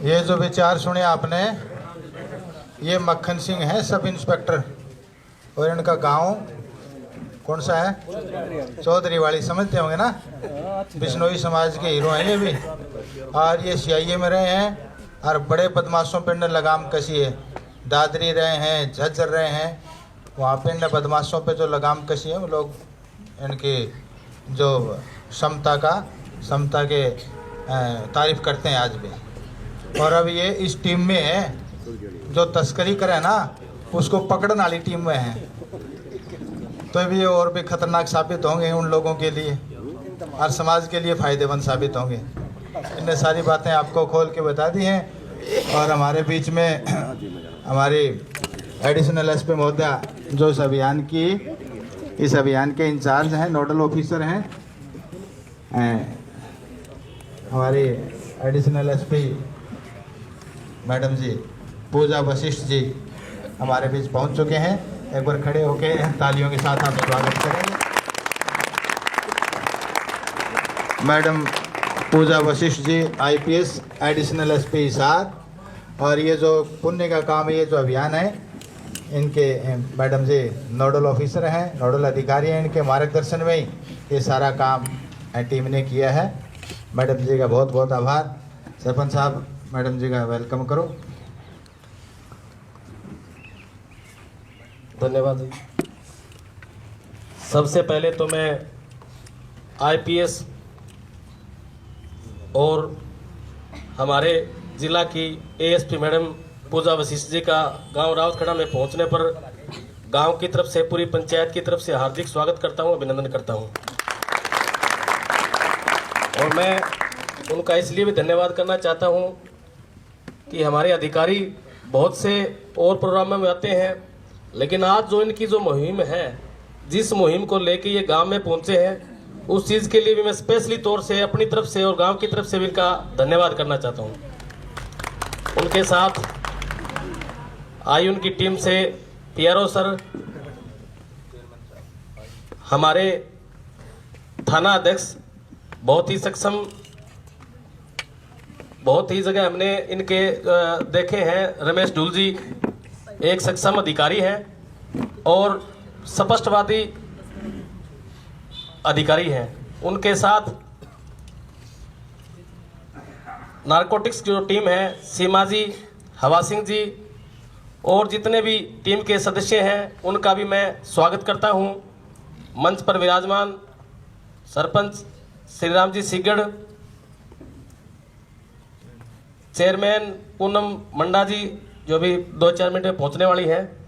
ये जो विचार सुने आपने, ये मक्खन सिंह है सब इंस्पेक्टर, और इनका गांव कौन सा है? चौधरी वाली, समझते होंगे ना। बिश्नोई समाज के हीरो हैं ये भी, और ये सीआईए में रहे हैं और बड़े बदमाशों पर इन्हें लगाम कसी है। दादरी रहे हैं, झज्जर रहे हैं, वहाँ पे इन बदमाशों पे जो लगाम कसी है, वो लोग इनकी जो समता के तारीफ करते हैं आज भी। और अब ये इस टीम में है, जो तस्करी करे ना उसको पकड़ने वाली टीम में है, तो भी ये और भी खतरनाक साबित होंगे उन लोगों के लिए और समाज के लिए फ़ायदेमंद साबित होंगे। इनने सारी बातें आपको खोल के बता दी हैं। और हमारे बीच में हमारी एडिशनल एसपी महोदया जो इस अभियान के इंचार्ज हैं, नोडल ऑफिसर हैं, हमारी एडिशनल एसपी मैडम जी पूजा वशिष्ठ जी हमारे बीच पहुंच चुके हैं। एक बार खड़े होके तालियों के साथ आप स्वागत करेंगे। मैडम पूजा Vashishtha ji IPS additional SP Hisar, और ये जो पुण्य का काम है, ये जो अभियान है, इनके मैडम जी नोडल ऑफिसर हैं, नोडल अधिकारी हैं, इनके मार्गदर्शन में ही ये सारा काम टीम ने किया है। मैडम जी का बहुत बहुत आभार। सरपंच साहब, मैडम जी का वेलकम करो। धन्यवाद। सबसे पहले तो मैं आईपीएस और हमारे ज़िला की एएसपी मैडम पूजा वशिष्ठ जी का गांव रावतखेड़ा में पहुंचने पर गांव की तरफ से, पूरी पंचायत की तरफ से हार्दिक स्वागत करता हूं, अभिनंदन करता हूं। और मैं उनका इसलिए भी धन्यवाद करना चाहता हूं कि हमारे अधिकारी बहुत से और प्रोग्रामों में आते हैं, लेकिन आज जो इनकी जो मुहिम है, जिस मुहिम को लेके ये गांव में पहुंचे हैं, उस चीज़ के लिए भी मैं स्पेशली तौर से अपनी तरफ से और गांव की तरफ से भी इनका धन्यवाद करना चाहता हूं। उनके साथ आई उनकी टीम से पीआरओ सर, हमारे थाना अध्यक्ष बहुत ही सक्षम, बहुत ही जगह हमने इनके देखे हैं। रमेश ढूल जी एक सक्षम अधिकारी हैं और स्पष्टवादी अधिकारी हैं। उनके साथ नारकोटिक्स की जो टीम है, सीमा जी, हवा सिंह जी और जितने भी टीम के सदस्य हैं, उनका भी मैं स्वागत करता हूं। मंच पर विराजमान सरपंच श्री राम जी सिगड़, चेयरमैन पूनम मंडा जी जो भी 2-4 मिनट में पहुंचने वाली है,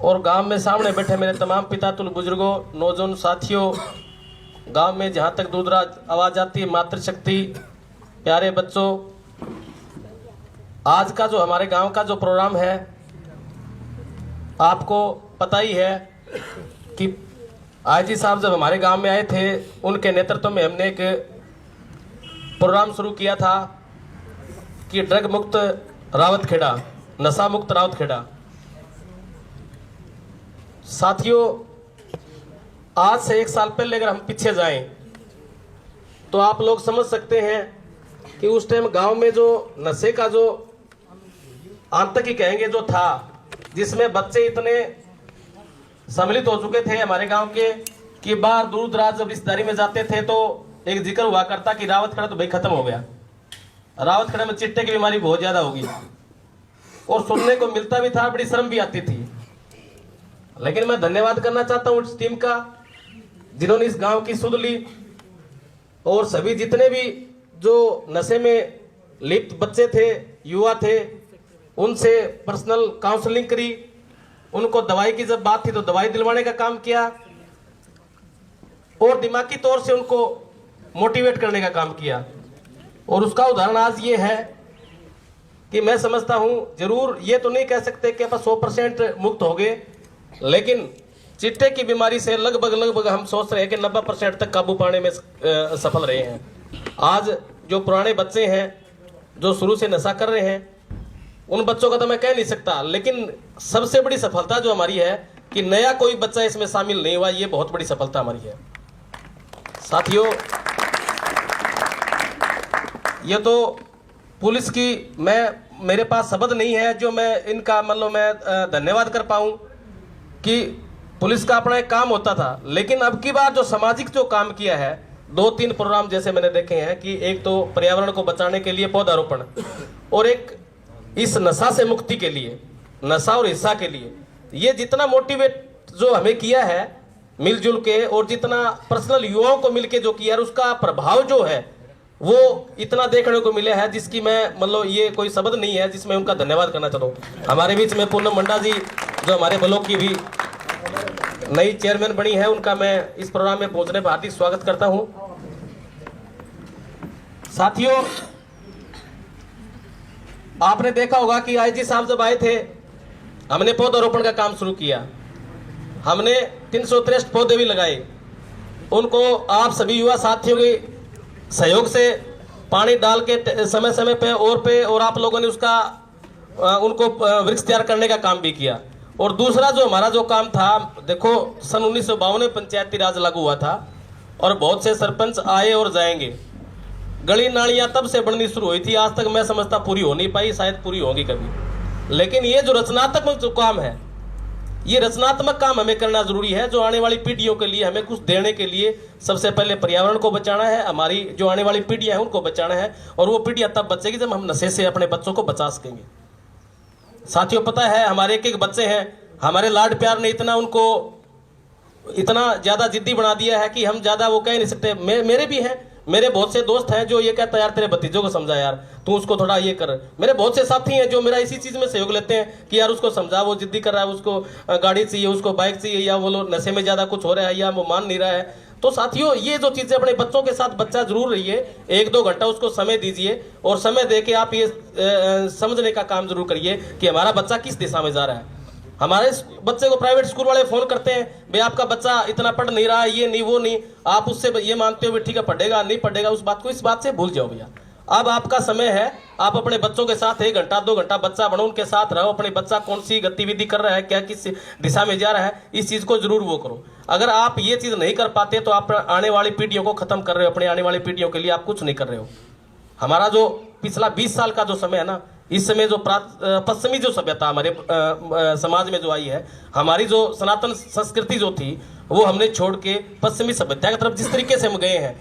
और गांव में सामने बैठे मेरे तमाम पितातुल बुजुर्गों, नौजवान साथियों, गांव में जहां तक दूरदराज आवाज आती है, मातृशक्ति, प्यारे बच्चों, आज का जो हमारे गांव का जो प्रोग्राम है, आपको पता ही है कि आईजी साहब जब हमारे गांव में आए थे, उनके नेतृत्व में हमने एक प्रोग्राम शुरू किया था कि ड्रग मुक्त रावतखेड़ा, नशा मुक्त रावतखेड़ा। साथियों, आज से 1 साल पहले अगर हम पीछे जाएं तो आप लोग समझ सकते हैं कि उस टाइम गांव में जो नशे का जो आतंकी कहेंगे जो था, जिसमें बच्चे इतने सम्मिलित हो चुके थे हमारे गांव के कि बाहर दूर दराज जब रिश्तेदारी में जाते थे तो एक जिक्र हुआ करता कि रावतखेड़ा तो भाई खत्म हो गया, रावतखेड़ा में चिट्टे की बीमारी बहुत ज्यादा होगी, और सुनने को मिलता भी था, बड़ी शर्म भी आती थी। लेकिन मैं धन्यवाद करना चाहता हूं उस टीम का जिन्होंने इस गांव की सुध ली, और सभी जितने भी जो नशे में लिप्त बच्चे थे, युवा थे, उनसे पर्सनल काउंसलिंग करी, उनको दवाई की जब बात थी तो दवाई दिलवाने का काम किया, और दिमागी तौर से उनको मोटिवेट करने का काम किया। और उसका उदाहरण आज ये है कि मैं समझता हूं, जरूर ये तो नहीं कह सकते कि आप 100% मुक्त हो गए, लेकिन चिट्टे की बीमारी से लगभग हम सोच रहे हैं कि 90% तक काबू पाने में सफल रहे हैं। आज जो पुराने बच्चे हैं जो शुरू से नशा कर रहे हैं, उन बच्चों का तो मैं कह नहीं सकता, लेकिन सबसे बड़ी सफलता जो हमारी है कि नया कोई बच्चा इसमें शामिल नहीं हुआ, ये बहुत बड़ी सफलता हमारी है। साथियों, ये तो पुलिस की मेरे पास शब्द नहीं है जो मैं इनका मतलब मैं धन्यवाद कर पाऊं कि पुलिस का अपना एक काम होता था। लेकिन अब की बार जो सामाजिक जो काम किया है, 2-3 प्रोग्राम जैसे मैंने देखे हैं कि एक तो पर्यावरण को बचाने के लिए पौधारोपण, और एक इस नशा से मुक्ति के लिए, नशा और हिस्सा के लिए, ये जितना मोटिवेट जो हमें किया है मिलजुल के, और जितना पर्सनल युवाओं को मिलके जो किया है, उसका प्रभाव जो है वो इतना देखने को मिला है जिसकी मैं मतलब ये कोई शब्द नहीं है जिसमें उनका धन्यवाद करना चाहता हूँ। हमारे बीच में पूनम मंडा जी जो हमारे ब्लॉक की भी नई चेयरमैन बनी है, उनका मैं इस प्रोग्राम में पहुंचने पर हार्दिक स्वागत करता हूं। साथियों, आपने देखा होगा कि आईजी साहब जब आए थे हमने पौधारोपण का काम शुरू किया। हमने 363 पौधे भी लगाए। उनको आप सभी युवा साथियों के सहयोग से पानी डाल के समय समय पे और आप लोगों ने उसका उनको वृक्ष तैयार करने का काम भी किया। और दूसरा जो हमारा जो काम था, देखो सन 1952 में पंचायती राज लागू हुआ था और बहुत से सरपंच आए और जाएंगे। गली नालियां तब से बननी शुरू हुई थी, आज तक मैं समझता पूरी हो नहीं पाई, शायद पूरी होगी कभी। लेकिन ये जो रचनात्मक जो काम है, ये रचनात्मक काम हमें करना जरूरी है। जो आने वाली पीढ़ियों के लिए हमें कुछ देने के लिए सबसे पहले पर्यावरण को बचाना है, हमारी जो आने वाली पीढ़ियां हैं उनको बचाना है। और वो पीढ़ियां तब बचेगी जब हम नशे से अपने बच्चों को बचा सकेंगे। साथियों, पता है हमारे एक बच्चे हैं, हमारे लाड प्यार ने उनको इतना ज्यादा जिद्दी बना दिया है कि हम ज्यादा वो कह नहीं सकते। मेरे भी हैं, मेरे बहुत से दोस्त हैं जो ये कहता है यार तेरे भतीजों को समझा यार, तू उसको थोड़ा ये कर। मेरे बहुत से साथी हैं जो मेरा इसी चीज में सहयोग लेते हैं कि यार उसको समझा, वो जिद्दी कर रहा है, उसको गाड़ी चाहिए, उसको बाइक चाहिए, या वो लोग नशे में ज्यादा कुछ हो रहा है या वो मान नहीं रहा है। तो साथियों, ये जो चीजें अपने बच्चों के साथ बच्चा जरूर रहिए, 1-2 घंटा उसको समय दीजिए और समय दे के आप ये समझने का काम जरूर करिए कि हमारा बच्चा किस दिशा में जा रहा है। हमारे बच्चे को प्राइवेट स्कूल वाले फोन करते हैं, भाई आपका बच्चा इतना पढ़ नहीं रहा है, ये नहीं वो नहीं। आप उससे ये मानते हो ठीक है पढ़ेगा नहीं पढ़ेगा, उस बात को इस बात से भूल जाओ भैया। अब आपका समय है, आप अपने बच्चों के साथ 1 घंटा 2 घंटा बच्चा बनो, उनके साथ रहो। अपने बच्चा कौन सी गतिविधि कर रहा है, क्या किस दिशा में जा रहा है, इस चीज को जरूर वो करो। अगर आप ये चीज नहीं कर पाते तो आप आने वाली पीढ़ियों को खत्म कर रहे हो। अपने आने वाली पीढ़ियों के लिए आप कुछ नहीं कर रहे हो। हमारा जो पिछला 20 साल का जो समय है ना, इस समय जो पश्चिमी जो सभ्यता हमारे समाज में जो आई है, हमारी जो सनातन संस्कृति जो थी वो हमने छोड़ के पश्चिमी सभ्यता की तरफ जिस तरीके से हम गए हैं,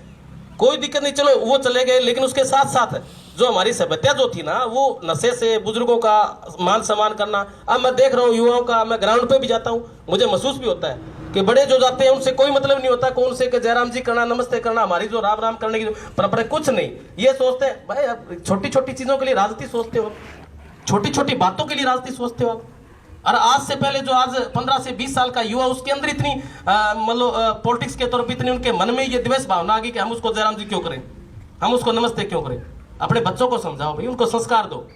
कोई दिक्कत नहीं, चलो वो चले गए। लेकिन उसके साथ साथ जो हमारी सभ्यता जो थी ना, वो नशे से, बुजुर्गों का मान सम्मान करना। अब मैं देख रहा हूँ युवाओं का, मैं ग्राउंड पे भी जाता हूँ, मुझे महसूस भी होता है कि बड़े जो जाते हैं उनसे कोई मतलब नहीं होता, कौन से जयराम जी करना, नमस्ते करना, हमारी जो राम राम करने की परंपरा कुछ नहीं। ये सोचते हैं भाई छोटी छोटी चीजों के लिए राजनीति सोचते हो, छोटी छोटी बातों के लिए राजनीति सोचते हो आप। और आज से पहले जो आज 15 से 20 साल का युवा, उसके अंदर इतनी मतलब पॉलिटिक्स के तौर पर इतनी उनके मन में ये द्वेष भावना आ गई कि हम उसको जयराम जी क्यों करें, हम उसको नमस्ते क्यों करें। अपने बच्चों को समझाओ भाई, उनको संस्कार दो।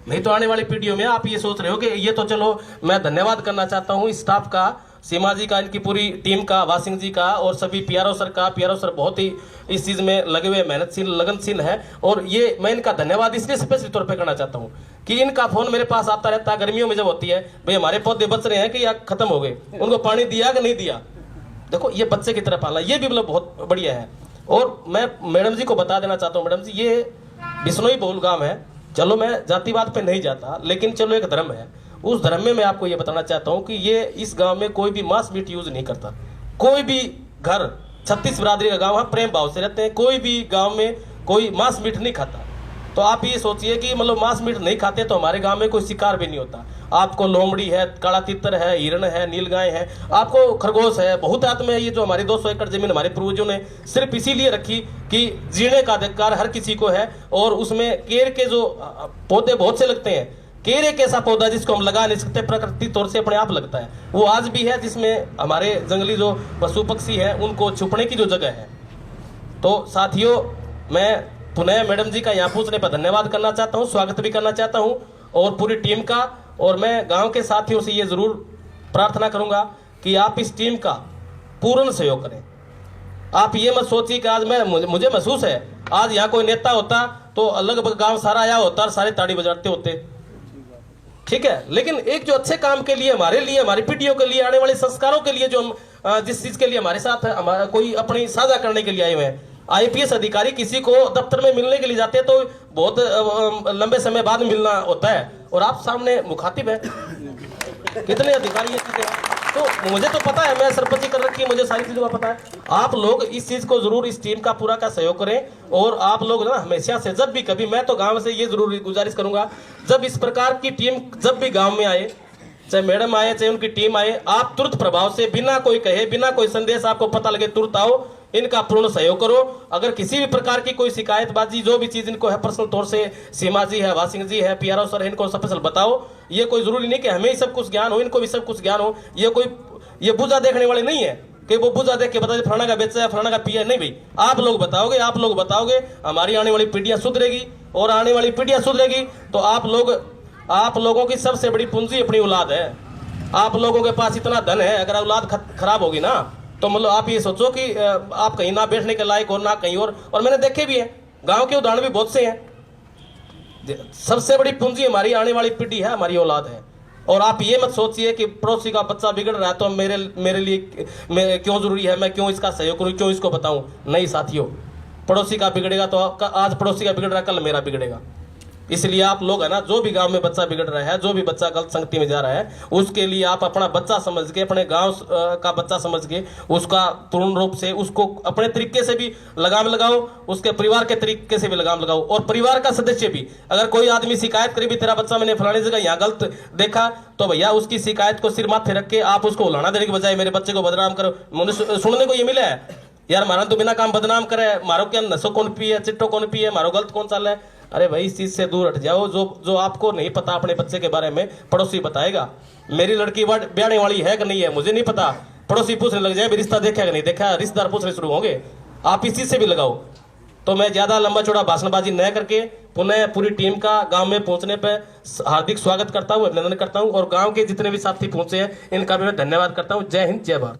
नहीं तो आने वाली पीढ़ियों में आप ये सोच रहे हो कि ये तो चलो, मैं धन्यवाद करना चाहता हूँ स्टाफ का, सीमा जी का, इनकी पूरी टीम का, वासिंग जी का, और सभी पीआरओ सर का। पीआरओ सर बहुत ही इस चीज में लगे हुए, मेहनतशील, लगनशील है। और ये मैं इनका धन्यवाद इसलिए स्पेशल तौर पे करना चाहता हूँ कि इनका फोन मेरे पास आता रहता है गर्मियों में जब होती है, भाई हमारे पौधे बच रहे हैं कि या खत्म हो गए, उनको पानी दिया कि नहीं दिया। देखो ये बच्चे की तरह पालना, ये भी मतलब बहुत बढ़िया है। और मैं मैडम जी को बता देना चाहता हूँ, मैडम जी ये बिश्नोई बहुल गांव है, चलो मैं जातिवाद पे नहीं जाता, लेकिन चलो एक धर्म है, उस धर्म में मैं आपको ये बताना चाहता हूँ कि ये इस गांव में कोई भी मांस मीट यूज नहीं करता। कोई भी घर, 36 बिरादरी का गांव है, प्रेम भाव से रहते हैं, कोई भी गांव में कोई मांस मीट नहीं खाता। तो आप ये सोचिए कि मतलब मांस मीट नहीं खाते तो हमारे गांव में कोई शिकार भी नहीं होता। आपको लोमड़ी है, काला तितर है, हिरण है, नीलगाय है, आपको खरगोश है, बहुत आत्म है। ये जो हमारी 200 एकड़ जमीन हमारे पूर्वजों ने सिर्फ इसीलिए रखी कि जीने का अधिकार हर किसी को है। और उसमें केर के जो पौधे बहुत से लगते हैं, केर एक ऐसा पौधा जिसको हम लगा नहीं सकते, प्रकृति तौर से अपने आप लगता है, वो आज भी है, जिसमें हमारे जंगली जो पशु पक्षी हैं उनको छुपने की जो जगह है। तो साथियों, मैं पुनः मैडम जी का यहाँ पूछने पर धन्यवाद करना चाहता हूँ, स्वागत भी करना चाहता हूँ और पूरी टीम का। और मैं गांव के साथियों से ये जरूर प्रार्थना करूंगा कि आप इस टीम का पूर्ण सहयोग करें। आप ये मत सोचिए कि आज मुझे महसूस है आज यहाँ कोई नेता होता तो लगभग गांव सारा आया होता और सारे ताड़ी बजाते होते, ठीक है। लेकिन एक जो अच्छे काम के लिए, हमारे लिए, हमारी पीढ़ियों के लिए, आने वाले संस्कारों के लिए, जो हम जिस चीज के लिए हमारे साथ हमारा कोई अपनी साझा करने के लिए आए हुए हैं, आईपीएस अधिकारी किसी को दफ्तर में मिलने के लिए जाते हैं तो बहुत लंबे समय बाद मिलना होता है, और आप सामने मुखातिब है। कितने अधिकारी हैं? तो मुझे तो पता है, मैं सरपंची कर रखी है, मुझे सारी चीजों का पता है। आप लोग इस चीज को जरूर, इस टीम का पूरा का सहयोग करें। और आप लोग ना हमेशा से, जब भी कभी, मैं तो गांव से ये जरूर गुजारिश करूंगा, जब इस प्रकार की टीम जब भी गांव में आए, चाहे मैडम आए चाहे उनकी टीम आए, आप तुरंत प्रभाव से, बिना कोई कहे, बिना कोई संदेश आपको पता लगे, तुरंत आओ, इनका पूर्ण सहयोग करो। अगर किसी भी प्रकार की कोई शिकायतबाजी, जो भी चीज इनको है पर्सनल तौर से, सीमा जी है, वासिंग जी है, पीआरओ सर है, इनको स्पेशल बताओ। ये कोई जरूरी नहीं कि हमें ही सब कुछ ज्ञान हो, इनको भी सब कुछ ज्ञान हो। ये बुझा देखने वाले नहीं है कि वो बुझा देख के बता दे फलाना का बेचा है, फलाना का पिया। नहीं भाई, आप लोग बताओगे, हमारी आने वाली पीढ़ियां सुधरेगी, और आने वाली पीढ़ियां सुधरेगी तो आप लोगों की सबसे बड़ी पूंजी अपनी औलाद है। आप लोगों के पास इतना धन है, अगर औलाद खराब होगी ना, तो मतलब आप ये सोचो कि आप कहीं ना बैठने के लायक हो ना कहीं और मैंने देखे भी है, गांव के उदाहरण भी बहुत से हैं। सबसे बड़ी पूंजी हमारी आने वाली पीढ़ी है, हमारी औलाद है। और आप ये मत सोचिए कि पड़ोसी का बच्चा बिगड़ रहा है तो मेरे लिए क्यों जरूरी है, मैं क्यों इसका सहयोग करूं, क्यों इसको बताऊं। नहीं साथियों, पड़ोसी का बिगड़ेगा तो आज पड़ोसी का बिगड़ रहा है, कल मेरा बिगड़ेगा। इसलिए आप लोग है ना, जो भी गांव में बच्चा बिगड़ रहा है, जो भी बच्चा गलत संगति में जा रहा है, उसके लिए आप अपना बच्चा समझ के, अपने गांव का बच्चा समझ के, उसका पूर्ण रूप से उसको अपने तरीके से भी लगाम लगाओ, उसके परिवार के तरीके से भी लगाम लगाओ। और परिवार का सदस्य भी, अगर कोई आदमी शिकायत करे भी तेरा बच्चा मैंने फलानी जगह यहाँ गलत देखा, तो भैया उसकी शिकायत को सिर माथे रख के आप उसको उलाना देने के बजाय मेरे बच्चे को बदनाम करो। मुझे सुनने को ये मिला है, यार मारा तो बिना काम बदनाम करे, मारो क्या नशो कौन पिए, चिट्टो कौन पिए, मारो गलत कौन चल रहा है। अरे भाई, इस चीज से दूर हट जाओ। जो आपको नहीं पता अपने बच्चे के बारे में, पड़ोसी बताएगा। मेरी लड़की ब्याहने वाली है कि नहीं है मुझे नहीं पता, पड़ोसी पूछने लग जाए रिश्ता देखा कि नहीं देखा, रिश्तेदार पूछने शुरू होंगे। आप इस चीज से भी लगाओ। तो मैं ज्यादा लंबा चौड़ा भाषणबाजी न करके पुनः पूरी टीम का गांव में पहुंचने पर हार्दिक स्वागत करता हूं, अभिनंदन करता हूं। और गांव के जितने भी साथी पहुंचे हैं, इनका भी मैं धन्यवाद करता हूं। जय हिंद, जय भारत।